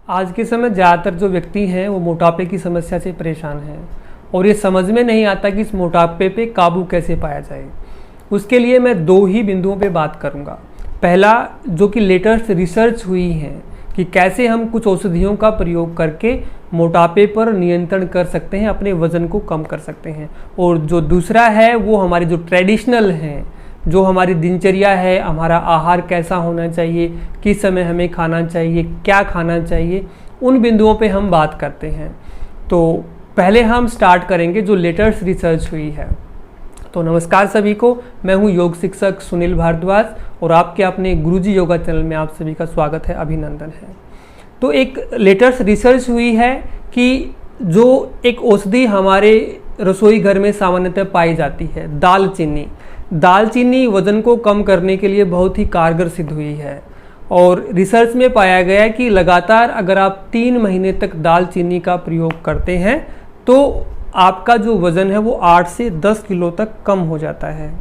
आज के समय ज़्यादातर जो व्यक्ति हैं वो मोटापे की समस्या से परेशान हैं और ये समझ में नहीं आता कि इस मोटापे पे काबू कैसे पाया जाए। उसके लिए मैं दो ही बिंदुओं पे बात करूँगा। पहला, जो कि लेटेस्ट रिसर्च हुई है कि कैसे हम कुछ औषधियों का प्रयोग करके मोटापे पर नियंत्रण कर सकते हैं, अपने वज़न को कम कर सकते हैं। और जो दूसरा है वो हमारे जो ट्रेडिशनल हैं, जो हमारी दिनचर्या है, हमारा आहार कैसा होना चाहिए, किस समय हमें खाना चाहिए, क्या खाना चाहिए, उन बिंदुओं पे हम बात करते हैं। तो पहले हम स्टार्ट करेंगे जो लेटेस्ट रिसर्च हुई है। तो नमस्कार सभी को, मैं हूं योग शिक्षक सुनील भारद्वाज और आपके अपने गुरुजी योगा चैनल में आप सभी का स्वागत है, अभिनंदन है। तो एक लेटेस्ट रिसर्च हुई है कि जो एक औषधि हमारे रसोई घर में सामान्यतः पाई जाती है, दालचीनी वजन को कम करने के लिए बहुत ही कारगर सिद्ध हुई है। और रिसर्च में पाया गया कि लगातार अगर आप 3 महीने तक दालचीनी का प्रयोग करते हैं तो आपका जो वज़न है वो 8 से 10 किलो तक कम हो जाता है।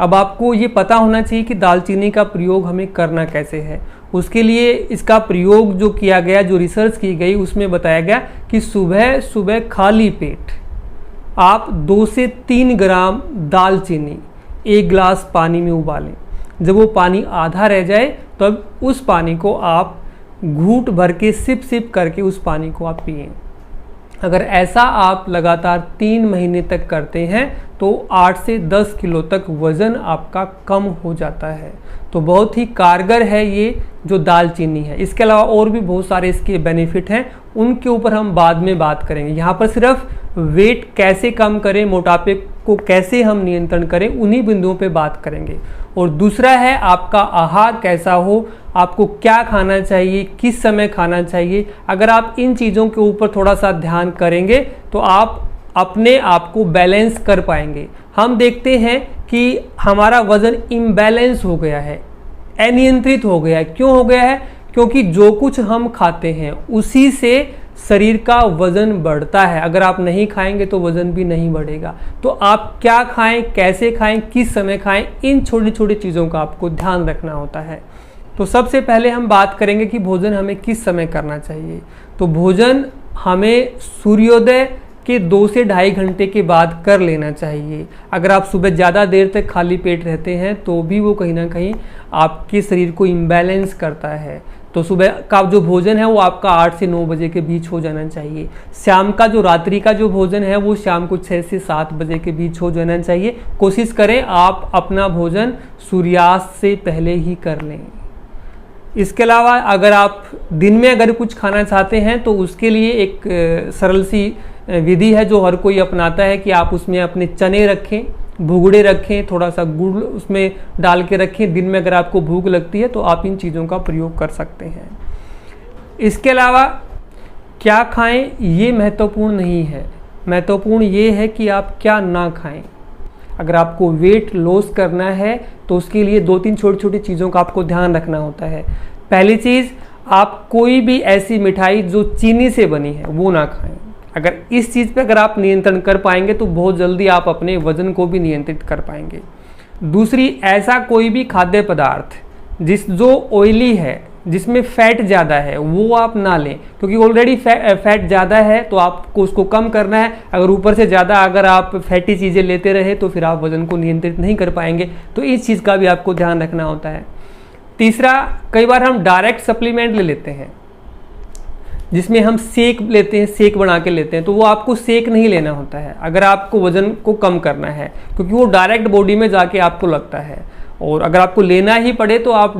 अब आपको ये पता होना चाहिए कि दालचीनी का प्रयोग हमें करना कैसे है। उसके लिए इसका प्रयोग जो किया गया, जो रिसर्च की गई, उसमें बताया गया कि सुबह सुबह खाली पेट आप 2 से 3 ग्राम दालचीनी 1 गिलास पानी में उबालें। जब वो पानी आधा रह जाए तब उस पानी को आप घूंट भर के सिप करके उस पानी को आप पिएं। अगर ऐसा आप लगातार 3 महीने तक करते हैं तो 8 से 10 किलो तक वज़न आपका कम हो जाता है। तो बहुत ही कारगर है ये जो दालचीनी है। इसके अलावा और भी बहुत सारे इसके बेनिफिट हैं, उनके ऊपर हम बाद में बात करेंगे। यहाँ पर सिर्फ वेट कैसे कम करें, मोटापे को कैसे हम नियंत्रण करें, उन्हीं बिंदुओं पे बात करेंगे। और दूसरा है आपका आहार कैसा हो, आपको क्या खाना चाहिए, किस समय खाना चाहिए। अगर आप इन चीज़ों के ऊपर थोड़ा सा ध्यान करेंगे तो आप अपने आप को बैलेंस कर पाएंगे। हम देखते हैं कि हमारा वज़न इम्बैलेंस हो गया है, अनियंत्रित हो गया है। क्यों हो गया है? क्योंकि जो कुछ हम खाते हैं उसी से शरीर का वज़न बढ़ता है। अगर आप नहीं खाएंगे तो वज़न भी नहीं बढ़ेगा। तो आप क्या खाएं, कैसे खाएं, किस समय खाएं, इन छोटी छोटी चीज़ों का आपको ध्यान रखना होता है। तो सबसे पहले हम बात करेंगे कि भोजन हमें किस समय करना चाहिए। तो भोजन हमें सूर्योदय के 2 से ढाई घंटे के बाद कर लेना चाहिए। अगर आप सुबह ज़्यादा देर तक खाली पेट रहते हैं तो भी वो कहीं ना कहीं आपके शरीर को इम्बैलेंस करता है। तो सुबह का जो भोजन है वो आपका 8 से 9 बजे के बीच हो जाना चाहिए। शाम का जो रात्रि का जो भोजन है वो शाम को 6 से 7 बजे के बीच हो जाना चाहिए। कोशिश करें आप अपना भोजन सूर्यास्त से पहले ही कर लें। इसके अलावा अगर आप दिन में अगर कुछ खाना चाहते हैं तो उसके लिए एक सरल सी विधि है जो हर कोई अपनाता है कि आप उसमें अपने चने रखें, भुगड़े रखें, थोड़ा सा गुड़ उसमें डाल के रखें। दिन में अगर आपको भूख लगती है तो आप इन चीज़ों का प्रयोग कर सकते हैं। इसके अलावा क्या खाएं ये महत्वपूर्ण नहीं है, महत्वपूर्ण ये है कि आप क्या ना खाएं। अगर आपको वेट लॉस करना है तो उसके लिए 2-3 छोटी छोटी चीज़ों का आपको ध्यान रखना होता है। पहली चीज़, आप कोई भी ऐसी मिठाई जो चीनी से बनी है वो ना खाएं। अगर इस चीज़ पे अगर आप नियंत्रण कर पाएंगे तो बहुत जल्दी आप अपने वज़न को भी नियंत्रित कर पाएंगे। दूसरी, ऐसा कोई भी खाद्य पदार्थ जो ऑयली है, जिसमें फैट ज़्यादा है, वो आप ना लें। क्योंकि ऑलरेडी फैट ज़्यादा है तो आपको उसको कम करना है। अगर ऊपर से ज़्यादा अगर आप फैटी चीज़ें लेते रहे तो फिर आप वज़न को नियंत्रित नहीं कर पाएंगे। तो इस चीज़ का भी आपको ध्यान रखना होता है। तीसरा, कई बार हम डायरेक्ट सप्लीमेंट ले लेते हैं जिसमें हम शेक लेते हैं, शेक बना के लेते हैं। तो वो आपको शेक नहीं लेना होता है अगर आपको वज़न को कम करना है, क्योंकि वो डायरेक्ट बॉडी में जाके आपको लगता है। और अगर आपको लेना ही पड़े तो आप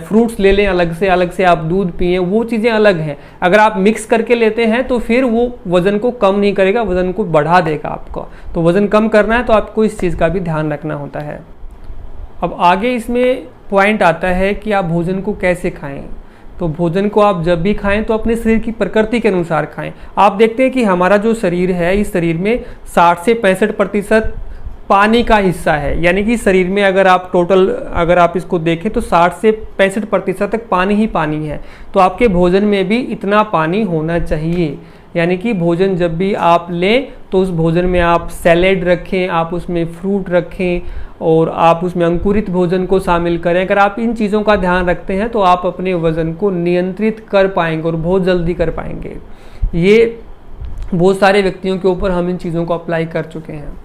फ्रूट्स ले लें, अलग से आप दूध पिएं, वो चीज़ें अलग हैं। अगर आप मिक्स करके लेते हैं तो फिर वो वज़न को कम नहीं करेगा, वज़न को बढ़ा देगा आपको। तो वज़न कम करना है तो आपको इस चीज़ का भी ध्यान रखना होता है। अब आगे इसमें पॉइंट आता है कि आप भोजन को कैसे खाएं। तो भोजन को आप जब भी खाएं तो अपने शरीर की प्रकृति के अनुसार खाएं। आप देखते हैं कि हमारा जो शरीर है, इस शरीर में 60 से 65% पानी का हिस्सा है। यानी कि शरीर में अगर आप टोटल अगर आप इसको देखें तो 60 से 65% तक पानी ही पानी है। तो आपके भोजन में भी इतना पानी होना चाहिए। यानी कि भोजन जब भी आप लें तो उस भोजन में आप सैलेड रखें, आप उसमें फ्रूट रखें और आप उसमें अंकुरित भोजन को शामिल करें। अगर आप इन चीज़ों का ध्यान रखते हैं तो आप अपने वज़न को नियंत्रित कर पाएंगे और बहुत जल्दी कर पाएंगे। ये बहुत सारे व्यक्तियों के ऊपर हम इन चीज़ों को अप्लाई कर चुके हैं।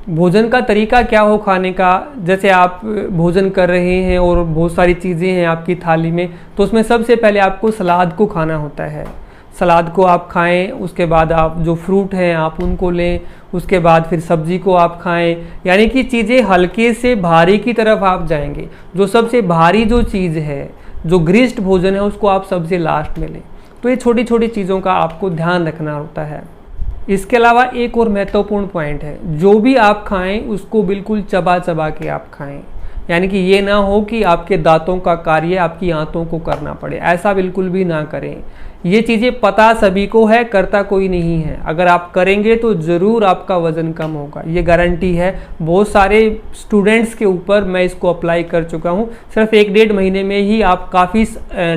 भोजन का तरीका क्या हो खाने का, जैसे आप भोजन कर रहे हैं और बहुत सारी चीज़ें हैं आपकी थाली में, तो उसमें सबसे पहले आपको सलाद को खाना होता है। सलाद को आप खाएं, उसके बाद आप जो फ्रूट हैं आप उनको लें, उसके बाद फिर सब्जी को आप खाएं। यानी कि चीज़ें हल्के से भारी की तरफ आप जाएंगे। जो सबसे भारी जो चीज़ है, जो ग्रिस्ट भोजन है, उसको आप सबसे लास्ट में लें। तो ये छोटी छोटी चीज़ों का आपको ध्यान रखना होता है। इसके अलावा एक और महत्वपूर्ण पॉइंट है, जो भी आप खाएं उसको बिल्कुल चबा चबा के आप खाएं। यानी कि ये ना हो कि आपके दांतों का कार्य आपकी आंतों को करना पड़े, ऐसा बिल्कुल भी ना करें। ये चीज़ें पता सभी को है, करता कोई नहीं है। अगर आप करेंगे तो ज़रूर आपका वज़न कम होगा, ये गारंटी है। बहुत सारे स्टूडेंट्स के ऊपर मैं इसको अप्लाई कर चुका हूँ। सिर्फ 1-1.5 महीने में ही आप काफ़ी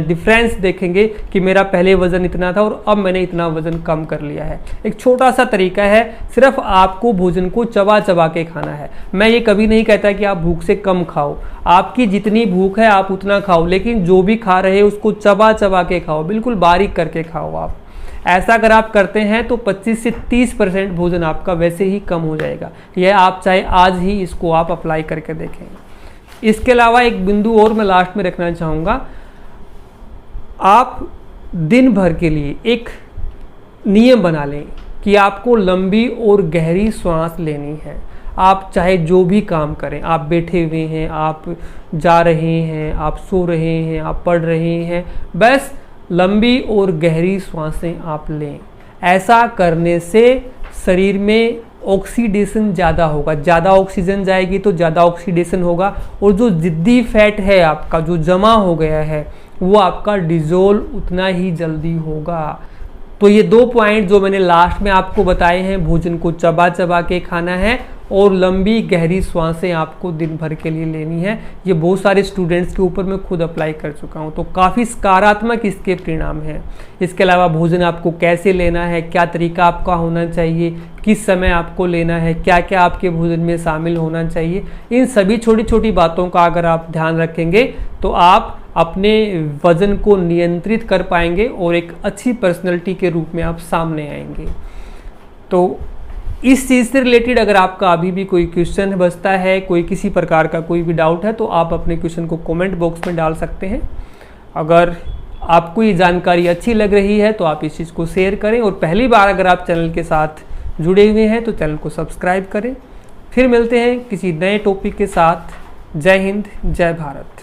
डिफरेंस देखेंगे कि मेरा पहले वज़न इतना था और अब मैंने इतना वज़न कम कर लिया है। एक छोटा सा तरीका है, सिर्फ आपको भोजन को चबा चबा के खाना है। मैं ये कभी नहीं कहता कि आप भूख से कम खाओ, आपकी जितनी भूख है आप उतना खाओ, लेकिन जो भी खा रहे हैं उसको चबा चबा के खाओ, बिल्कुल बारीक करके खाओ। आप ऐसा अगर आप करते हैं तो 25 से 30% भोजन आपका वैसे ही कम हो जाएगा। यह आप चाहे आज ही इसको आप अप्लाई करके देखें। इसके अलावा एक बिंदु और मैं लास्ट में रखना चाहूँगा, आप दिन भर के लिए एक नियम बना लें कि आपको लंबी और गहरी सांस लेनी है। आप चाहे जो भी काम करें, आप बैठे हुए हैं, आप जा रहे हैं, आप सो रहे हैं, आप पढ़ रहे हैं, बस लंबी और गहरी सांसें आप लें। ऐसा करने से शरीर में ऑक्सीडेशन ज़्यादा होगा, ज़्यादा ऑक्सीजन जाएगी तो ज़्यादा ऑक्सीडेशन होगा और जो ज़िद्दी फैट है आपका जो जमा हो गया है वो आपका डिज़ोल्व उतना ही जल्दी होगा। तो ये 2 पॉइंट जो मैंने लास्ट में आपको बताए हैं, भोजन को चबा चबा के खाना है और लंबी गहरी सांसें आपको दिन भर के लिए लेनी है। ये बहुत सारे स्टूडेंट्स के ऊपर मैं खुद अप्लाई कर चुका हूँ, तो काफ़ी सकारात्मक इसके परिणाम हैं। इसके अलावा भोजन आपको कैसे लेना है, क्या तरीका आपका होना चाहिए, किस समय आपको लेना है, क्या क्या आपके भोजन में शामिल होना चाहिए, इन सभी छोटी छोटी बातों का अगर आप ध्यान रखेंगे तो आप अपने वज़न को नियंत्रित कर पाएंगे और एक अच्छी पर्सनैलिटी के रूप में आप सामने आएंगे। तो इस चीज़ से रिलेटेड अगर आपका अभी भी कोई क्वेश्चन बचता है, कोई किसी प्रकार का कोई भी डाउट है, तो आप अपने क्वेश्चन को कमेंट बॉक्स में डाल सकते हैं। अगर आपको ये जानकारी अच्छी लग रही है तो आप इस चीज़ को शेयर करें और पहली बार अगर आप चैनल के साथ जुड़े हुए हैं तो चैनल को सब्सक्राइब करें। फिर मिलते हैं किसी नए टॉपिक के साथ। जय हिंद, जय भारत।